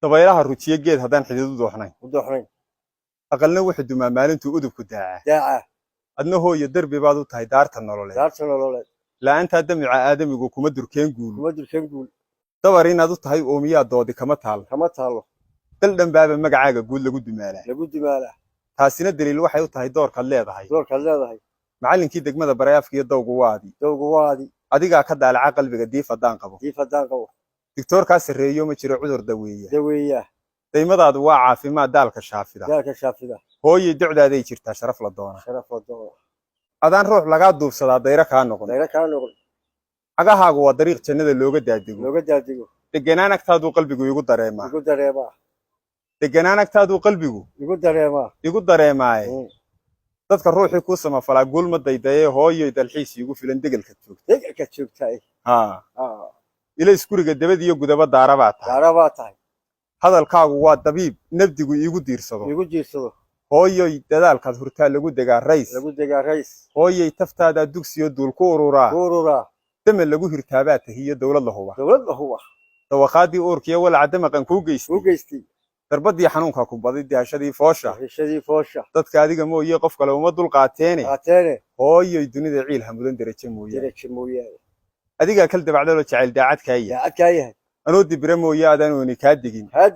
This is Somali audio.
dabaylaha rujiye geed haddaan xidid u dooxnayn ودوحين aqalna wuxuu dumaa maalintuu udubku daacaa داعة adna hooyo darbi baad u tahay daarta nololeed دارتنا لولد la'aantaa damica aadamigu kuma durkeen guul ما أدري كم نقول dabar inaad u tahay oomiyaa doodi kama taal كما تعالوا dal dhanbaaba magacaaga guud lagu dumaalaa لقود ماله taasina daliil waxay u tahay doorkaad leedahay دور كذا هاي macallinkii degmada barayaafka iyo dawgu waadi دو قوادي adigaa ka daalaca qalbiga diif haddaan qabo دي فدان قوة digtoorkaa sarreeyo ma jiro cudur daweeya دوية daymadaadu waa caafimaad daalka shaafida ذاك الشافدة hooyay docdaaday jirtaa sharaf la doona شرف الدور adaan ruux lagaa duubsadaa dayro kaa noqon دايرة كان نقول cagahaagu waa dariiq jannada looga daadego لو قد جاديو deganaan agtaaduu qalbigu igu dareemaa يقول دريما deganaan agtaaduu qalbigu يقول دريما igu dareemaaye dadka ruuxii kuu samafalaa guulma daydayee hooyoy dalxiis iigu filan degelka joogta ديك كتشوف تاي haa آه ilays guriga dabadiyo gudaba daara baa tahay دارا تاي hadalkaagu waa dabiib nabdigu iigu diirsado يقول جيسو hooyoy dadaalkaad hurtaa lagu degaa rays لقود دقا رئيس hooyay taftaadaa dugsiyo duul ku ururaa كورورا dama lagu hirtaabaa tahiyo dowlad la huba دولد هو dawaqaadii uurkiyo walaca damaqan kuu geystay وجيستي darbadii xanuunka ku baday daashadii foosha الشدي فوشة dadka adiga mooyee qof kale uma dul qaateene عتاني hooyoy dunida ciil hamudan derajo mooyee جريتش مويا adigaa kal dabacdaloo jacayl daacadkaaya يا أكايه anoo dibira mooye adaan ooni kaa digin هاد